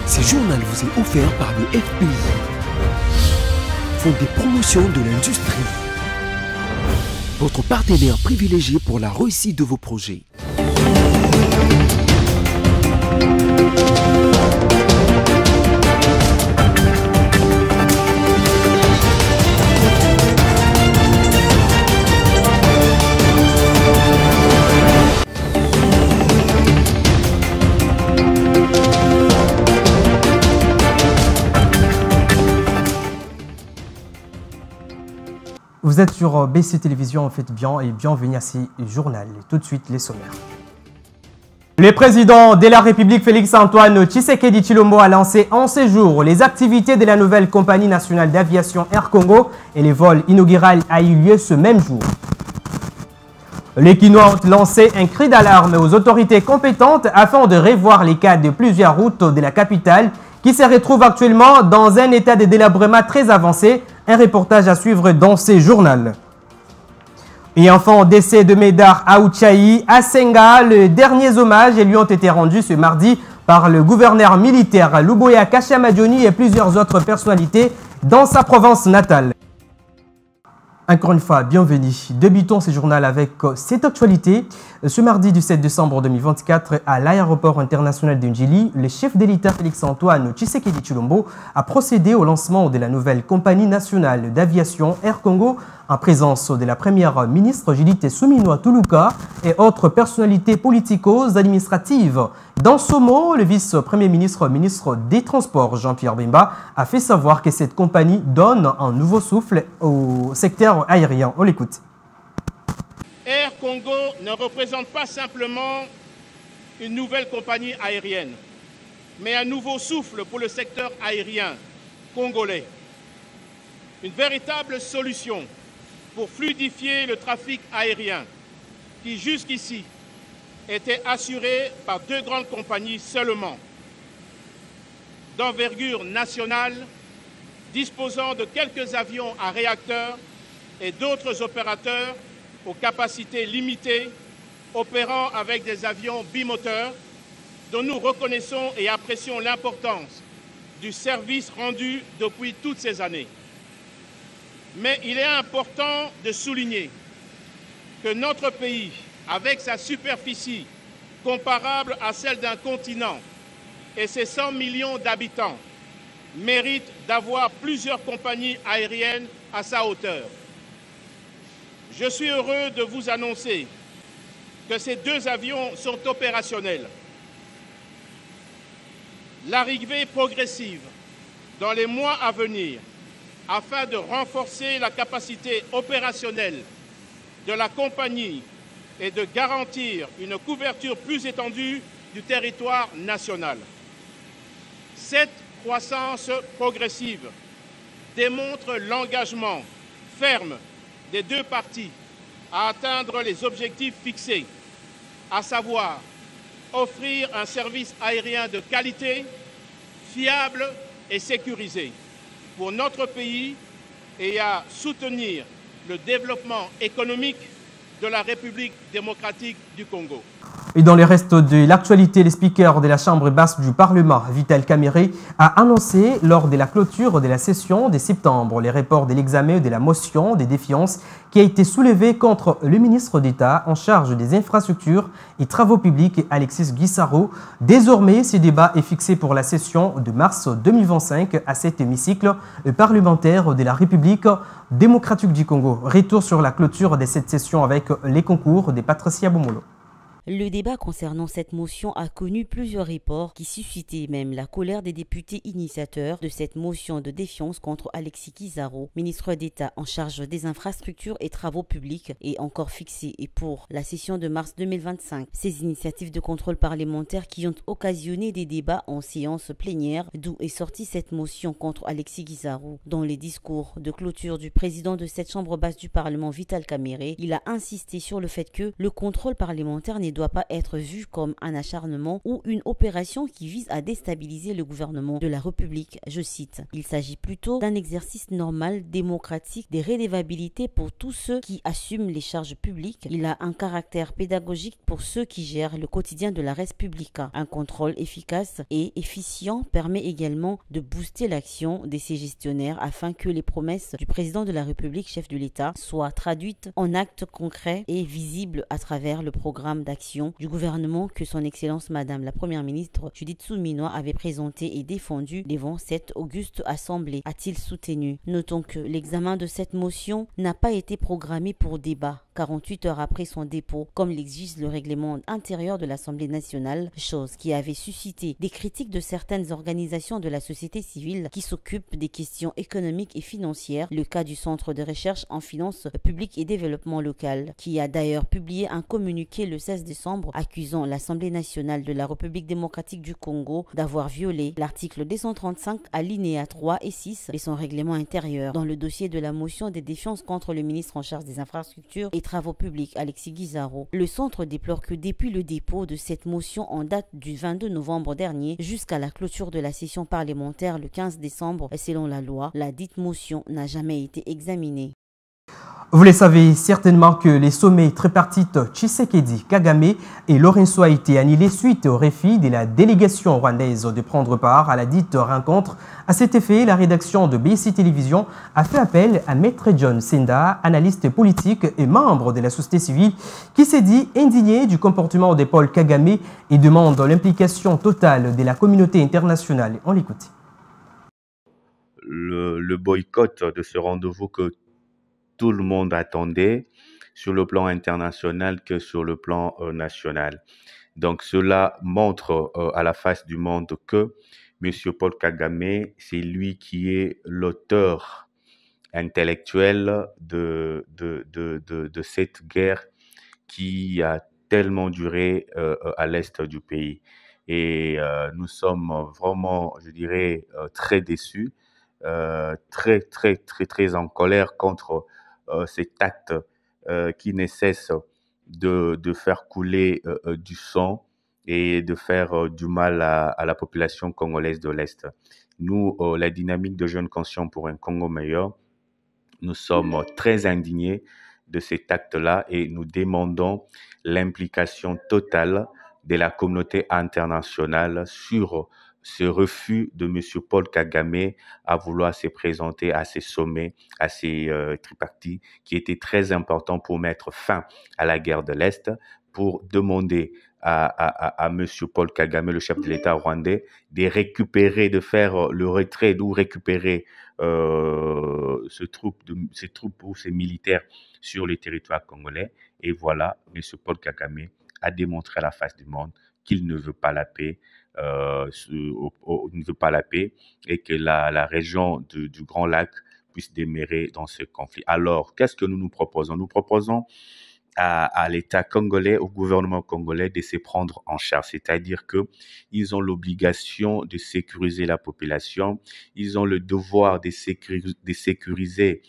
Ce journal vous est offert par le FPI, Fonds des promotions de l'industrie, votre partenaire privilégié pour la réussite de vos projets. Vous êtes sur BC Télévision, faites bien et bienvenue à ce journal. Tout de suite, les sommaires. Le président de la République, Félix-Antoine Tshisekedi Tshilombo, a lancé en séjour les activités de la nouvelle compagnie nationale d'aviation Air Congo et les vols inauguraux a eu lieu ce même jour. Les Kinois ont lancé un cri d'alarme aux autorités compétentes afin de revoir les cas de plusieurs routes de la capitale qui se retrouvent actuellement dans un état de délabrement très avancé. Un reportage à suivre dans ces journaux. Et enfin, décès de Médard Aouchaï à Senga. Les derniers hommages lui ont été rendus ce mardi par le gouverneur militaire Luboya Kashamadjoni et plusieurs autres personnalités dans sa province natale. Encore une fois, bienvenue. Débutons ce journal avec cette actualité. Ce mardi du 7 décembre 2024, à l'aéroport international de Njili, le chef de l'État Félix-Antoine Tshisekedi Tshilombo a procédé au lancement de la nouvelle compagnie nationale d'aviation Air Congo en présence de la première ministre Judith Suminwa Tuluka et autres personnalités politico-administratives. Dans ce mot, le vice-premier ministre des Transports Jean-Pierre Bemba a fait savoir que cette compagnie donne un nouveau souffle au secteur aérien. On l'écoute. Air Congo ne représente pas simplement une nouvelle compagnie aérienne, mais un nouveau souffle pour le secteur aérien congolais. Une véritable solution pour fluidifier le trafic aérien qui jusqu'ici était assuré par deux grandes compagnies seulement, d'envergure nationale, disposant de quelques avions à réacteurs et d'autres opérateurs aux capacités limitées, opérant avec des avions bimoteurs, dont nous reconnaissons et apprécions l'importance du service rendu depuis toutes ces années. Mais il est important de souligner que notre pays, avec sa superficie comparable à celle d'un continent et ses 100 millions d'habitants, mérite d'avoir plusieurs compagnies aériennes à sa hauteur. Je suis heureux de vous annoncer que ces deux avions sont opérationnels. L'arrivée progressive dans les mois à venir afin de renforcer la capacité opérationnelle de la compagnie et de garantir une couverture plus étendue du territoire national. Cette croissance progressive démontre l'engagement ferme des deux parties à atteindre les objectifs fixés, à savoir offrir un service aérien de qualité, fiable et sécurisé pour notre pays et à soutenir le développement économique de la République démocratique du Congo. Et dans le reste de l'actualité, le speaker de la Chambre basse du Parlement, Vital Kamerhe, a annoncé lors de la clôture de la session de septembre les reports de l'examen de la motion de défiance qui a été soulevée contre le ministre d'État en charge des infrastructures et travaux publics, Alexis Guissaro. Désormais, ce débat est fixé pour la session de mars 2025 à cet hémicycle parlementaire de la République démocratique du Congo. Retour sur la clôture de cette session avec les concours de Patricia Bomolo. Le débat concernant cette motion a connu plusieurs reports qui suscitaient même la colère des députés initiateurs de cette motion de défiance contre Alexis Guissaro, ministre d'État en charge des infrastructures et travaux publics, et encore fixé pour la session de mars 2025. Ces initiatives de contrôle parlementaire qui ont occasionné des débats en séance plénière, d'où est sortie cette motion contre Alexis Guissaro. Dans les discours de clôture du président de cette chambre basse du Parlement, Vital Kamerhe, il a insisté sur le fait que le contrôle parlementaire n'est doit pas être vu comme un acharnement ou une opération qui vise à déstabiliser le gouvernement de la République. Je cite, « Il s'agit plutôt d'un exercice normal, démocratique, des redevabilités pour tous ceux qui assument les charges publiques. Il a un caractère pédagogique pour ceux qui gèrent le quotidien de la res publica. Un contrôle efficace et efficient permet également de booster l'action de ces gestionnaires afin que les promesses du président de la République, chef de l'État, soient traduites en actes concrets et visibles à travers le programme d'action du gouvernement que son Excellence Madame la Première ministre Judith Suminwa avait présenté et défendu devant cette auguste assemblée, a-t-il soutenu. Notons que l'examen de cette motion n'a pas été programmé pour débat 48 heures après son dépôt, comme l'exige le règlement intérieur de l'Assemblée nationale, chose qui avait suscité des critiques de certaines organisations de la société civile qui s'occupent des questions économiques et financières, le cas du Centre de recherche en finances publiques et développement local, qui a d'ailleurs publié un communiqué le 16 décembre accusant l'Assemblée nationale de la République démocratique du Congo d'avoir violé l'article 235 alinéa 3 et 6 de son règlement intérieur dans le dossier de la motion de défiance contre le ministre en charge des infrastructures et travaux publics, Alexis Guizarro. Le centre déplore que depuis le dépôt de cette motion en date du 22 novembre dernier jusqu'à la clôture de la session parlementaire le 15 décembre, selon la loi, la dite motion n'a jamais été examinée. Vous le savez certainement que les sommets tripartites Tshisekedi, Kagame et Lorenzo a été annulés suite au refus de la délégation rwandaise de prendre part à la dite rencontre. À cet effet, la rédaction de BC Télévision a fait appel à Maître John Senda, analyste politique et membre de la société civile, qui s'est dit indigné du comportement de Paul Kagame et demande l'implication totale de la communauté internationale. On l'écoute. Le boycott de ce rendez-vous que tout le monde attendait sur le plan international que sur le plan national. Donc cela montre à la face du monde que M. Paul Kagame, c'est lui qui est l'auteur intellectuel de cette guerre qui a tellement duré à l'est du pays. Et nous sommes vraiment, je dirais, très déçus, très en colère contre cet acte qui ne cesse de faire couler du sang et de faire du mal à la population congolaise de l'Est. Nous, la dynamique de Jeunes Conscients pour un Congo meilleur, nous sommes très indignés de cet acte-là et nous demandons l'implication totale de la communauté internationale sur ce refus de M. Paul Kagame à vouloir se présenter à ces sommets, à ces tripartis, qui étaient très importants pour mettre fin à la guerre de l'Est, pour demander à M. Paul Kagame, le chef de l'État rwandais, de récupérer, de faire le retrait, d'où récupérer ces troupes ou ces militaires sur le territoire congolais. Et voilà, M. Paul Kagame a démontré à la face du monde qu'il ne veut pas la paix, ne veut pas la paix et que la région du Grand Lac puisse demeurer dans ce conflit. Alors, qu'est-ce que nous proposons? Nous proposons à l'État congolais, au gouvernement congolais de se prendre en charge. C'est-à-dire qu'ils ont l'obligation de sécuriser la population, ils ont le devoir de sécuriser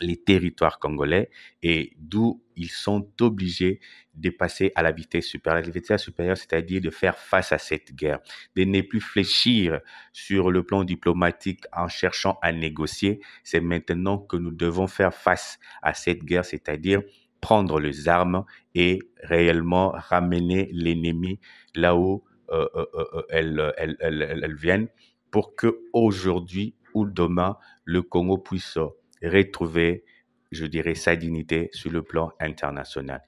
les territoires congolais et d'où ils sont obligés de passer à la vitesse supérieure. La vitesse supérieure, c'est-à-dire de faire face à cette guerre, de ne plus fléchir sur le plan diplomatique en cherchant à négocier. C'est maintenant que nous devons faire face à cette guerre, c'est-à-dire prendre les armes et réellement ramener l'ennemi là où elles viennent pour que aujourd'hui ou demain, le Congo puisse retrouver, je dirais, sa dignité sur le plan international.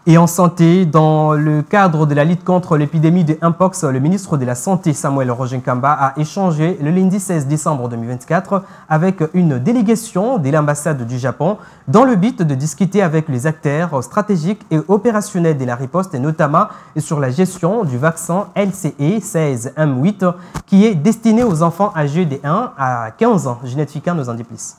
Et en santé, dans le cadre de la lutte contre l'épidémie de Mpox, le ministre de la Santé, Samuel Rogenkamba, a échangé le lundi 16 décembre 2024 avec une délégation de l'ambassade du Japon dans le but de discuter avec les acteurs stratégiques et opérationnels de la riposte, et notamment sur la gestion du vaccin LCE 16M8 qui est destiné aux enfants âgés de 1 à 15 ans. Ginette Fika nous en dit plus.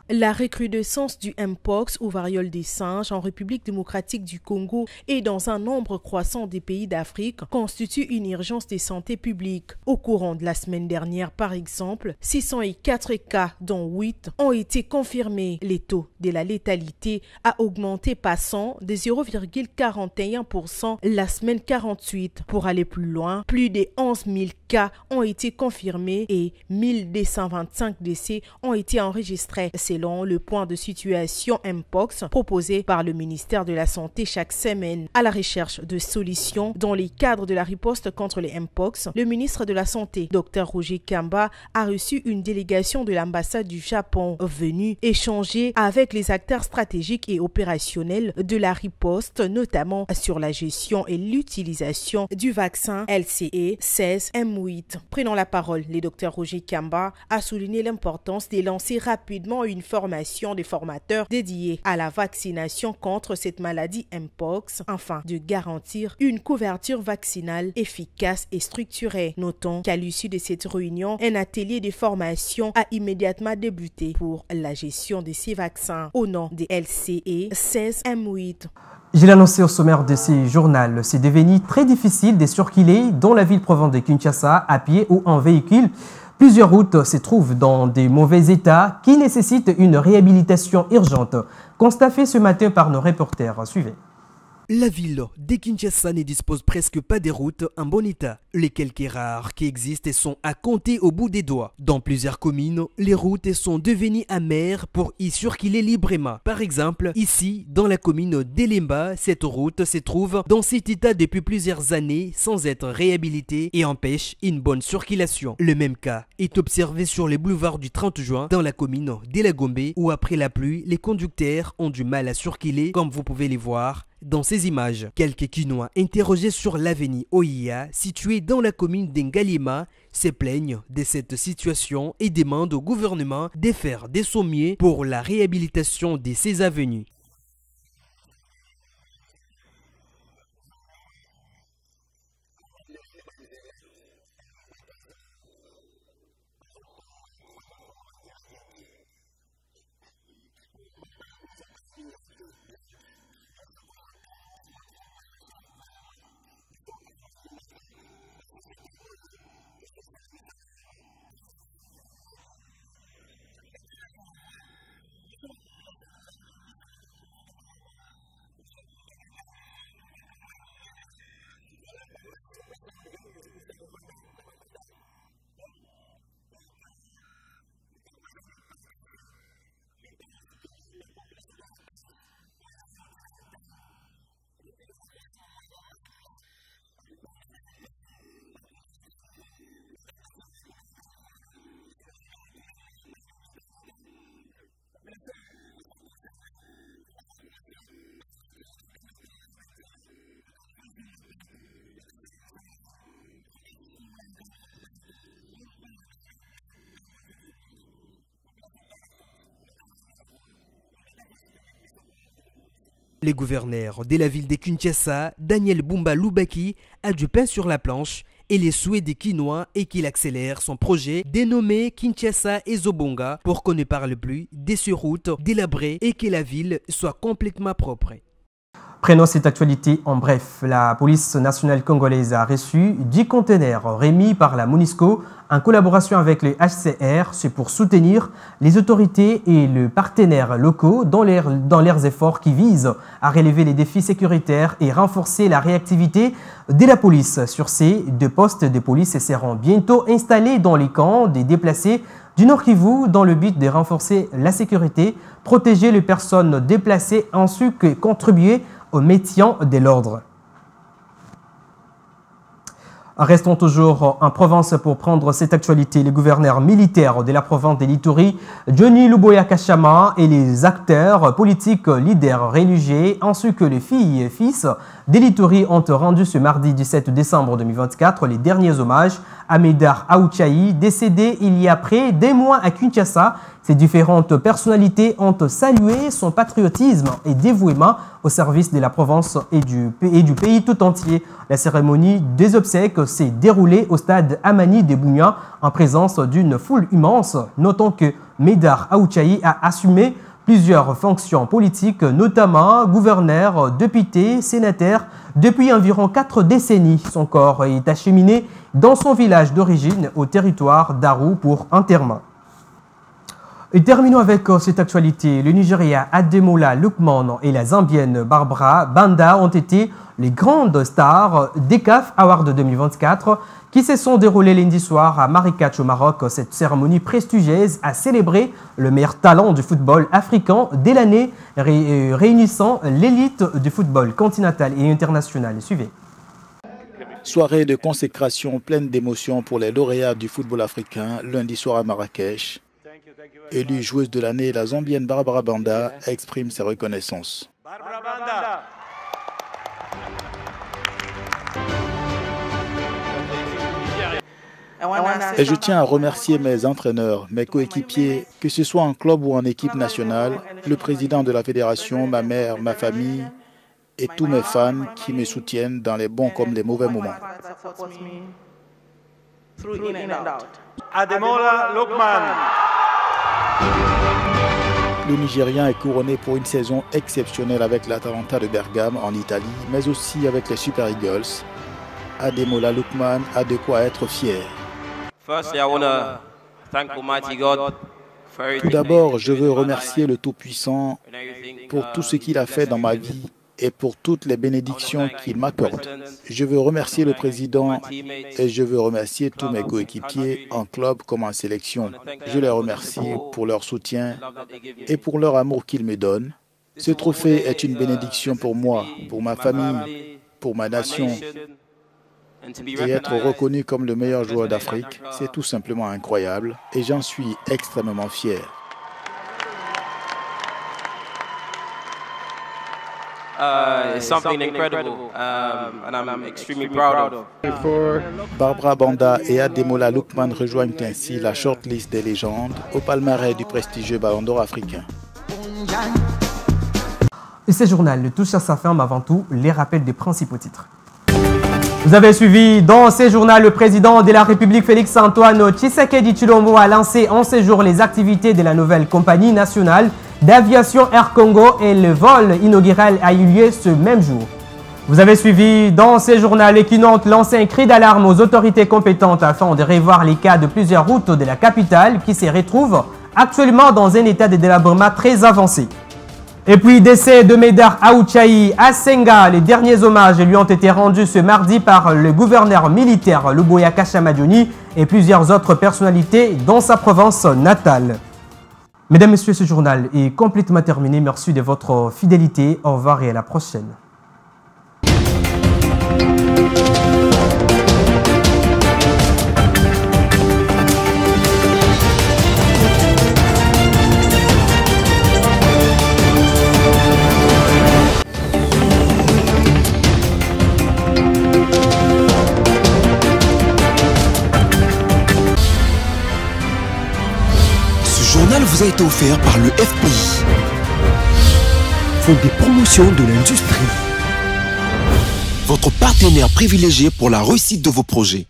La recrudescence du Mpox ou variole des singes en République démocratique du Congo et dans un nombre croissant des pays d'Afrique constitue une urgence de santé publique. Au courant de la semaine dernière, par exemple, 604 cas, dont 8, ont été confirmés. Le taux de la létalité a augmenté passant de 0,41% la semaine 48. Pour aller plus loin, plus de 11 000 cas ont été confirmés et 1225 décès ont été enregistrés. Selon le point de situation Mpox proposé par le ministère de la Santé chaque semaine. À la recherche de solutions dans les cadres de la riposte contre les Mpox, le ministre de la Santé, Dr Roger Kamba, a reçu une délégation de l'ambassade du Japon venue échanger avec les acteurs stratégiques et opérationnels de la riposte, notamment sur la gestion et l'utilisation du vaccin LCE 16M8. Prenant la parole, le Dr Roger Kamba a souligné l'importance de lancer rapidement une formation des formateurs dédiés à la vaccination contre cette maladie Mpox, afin de garantir une couverture vaccinale efficace et structurée. Notons qu'à l'issue de cette réunion, un atelier de formation a immédiatement débuté pour la gestion de ces vaccins au nom des LCE 16M8. Je l'ai annoncé au sommaire de ce journal, c'est devenu très difficile de circuler dans la ville province de Kinshasa à pied ou en véhicule. Plusieurs routes se trouvent dans de mauvais états qui nécessitent une réhabilitation urgente. Constat fait ce matin par nos reporters. Suivez. La ville de Kinshasa ne dispose presque pas des routes en bon état. Les quelques rares qui existent sont à compter au bout des doigts. Dans plusieurs communes, les routes sont devenues amères pour y circuler librement. Par exemple, ici, dans la commune d'Elemba, cette route se trouve dans cet état depuis plusieurs années sans être réhabilitée et empêche une bonne circulation. Le même cas est observé sur les boulevards du 30 juin dans la commune d'Elagombe où après la pluie, les conducteurs ont du mal à circuler comme vous pouvez les voir dans ces images. Quelques Kinois interrogés sur l'avenue Oia, située dans la commune d'Engalima, se plaignent de cette situation et demandent au gouvernement de faire de son mieux pour la réhabilitation de ces avenues. Le gouverneur de la ville de Kinshasa, Daniel Bumba Lubaki, a du pain sur la planche et les souhaits des Kinois est qu'il accélère son projet dénommé Kinshasa et Zobonga pour qu'on ne parle plus de ces routes délabrées et que la ville soit complètement propre. Prenons cette actualité en bref. La police nationale congolaise a reçu 10 conteneurs remis par la MONUSCO en collaboration avec le HCR. C'est pour soutenir les autorités et les partenaires locaux dans leurs efforts qui visent à relever les défis sécuritaires et renforcer la réactivité de la police. Sur ces 2 postes de police seront bientôt installés dans les camps des déplacés du Nord Kivu dans le but de renforcer la sécurité, protéger les personnes déplacées ainsi que contribuer au maintien de l'ordre. Restons toujours en Provence pour prendre cette actualité. Les gouverneurs militaires de la province de l'Ituri, Johnny Luboya Kachama, et les acteurs politiques, leaders religieux, ainsi que les filles et fils de l'Ituri ont rendu ce mardi 17 décembre 2024 les derniers hommages à Médard Aouchaï, décédé il y a près d'un mois à Kinshasa. Ces différentes personnalités ont salué son patriotisme et dévouement au service de la province et du pays tout entier. La cérémonie des obsèques s'est déroulée au stade Amani de Bunia en présence d'une foule immense. Notons que Médard Aouchaï a assumé plusieurs fonctions politiques, notamment gouverneur, député, sénateur, depuis environ 4 décennies. Son corps est acheminé dans son village d'origine au territoire d'Arou pour enterrement. Et terminons avec cette actualité. Le Nigeria Ademola Lookman et la Zambienne Barbara Banda ont été les grandes stars des CAF Awards 2024 qui se sont déroulés lundi soir à Marrakech au Maroc. Cette cérémonie prestigieuse a célébré le meilleur talent du football africain dès l'année, réunissant l'élite du football continental et international. Suivez. Soirée de consécration pleine d'émotions pour les lauréats du football africain lundi soir à Marrakech. Élue joueuse de l'année, la Zambienne Barbara Banda exprime ses reconnaissances. Barbara Banda. Et je tiens à remercier mes entraîneurs, mes coéquipiers, que ce soit en club ou en équipe nationale, le président de la fédération, ma mère, ma famille et tous mes fans qui me soutiennent dans les bons comme les mauvais moments. Ademola Lookman. Le Nigérien est couronné pour une saison exceptionnelle avec l'Atalanta de Bergame en Italie, mais aussi avec les Super Eagles. Ademola Lookman a de quoi être fier. Tout d'abord, je veux remercier le Tout-Puissant pour tout ce qu'il a fait dans ma vie et pour toutes les bénédictions qu'il m'accorde. Je veux remercier le président et je veux remercier tous mes coéquipiers en club comme en sélection. Je les remercie pour leur soutien et pour leur amour qu'ils me donnent. Ce trophée est une bénédiction pour moi, pour ma famille, pour ma nation. Et être reconnu comme le meilleur joueur d'Afrique, c'est tout simplement incroyable et j'en suis extrêmement fier. It's something incredible, and I'm extremely proud of. Barbara Banda et Ademola Lookman rejoignent ainsi la shortlist des légendes au palmarès du prestigieux Ballon d'Or africain. Et ce journal touche à sa fin, mais avant tout, les rappels des principaux titres. Vous avez suivi dans ce journal le président de la République Félix-Antoine Tshisekedi Tshilombo a lancé en ce jour les activités de la nouvelle compagnie nationale d'aviation Air Congo et le vol inaugural a eu lieu ce même jour. Vous avez suivi dans ce journal Equinante lancer un cri d'alarme aux autorités compétentes afin de revoir les cas de plusieurs routes de la capitale qui se retrouvent actuellement dans un état de délabrement très avancé. Et puis, décès de Médard Aouchaï à Senga. Les derniers hommages lui ont été rendus ce mardi par le gouverneur militaire Luboya Kashamadjoni et plusieurs autres personnalités dans sa province natale. Mesdames, Messieurs, ce journal est complètement terminé. Merci de votre fidélité. Au revoir et à la prochaine. Ce journal vous a été offert par le FPI, Fonds des promotions de l'industrie, votre partenaire privilégié pour la réussite de vos projets.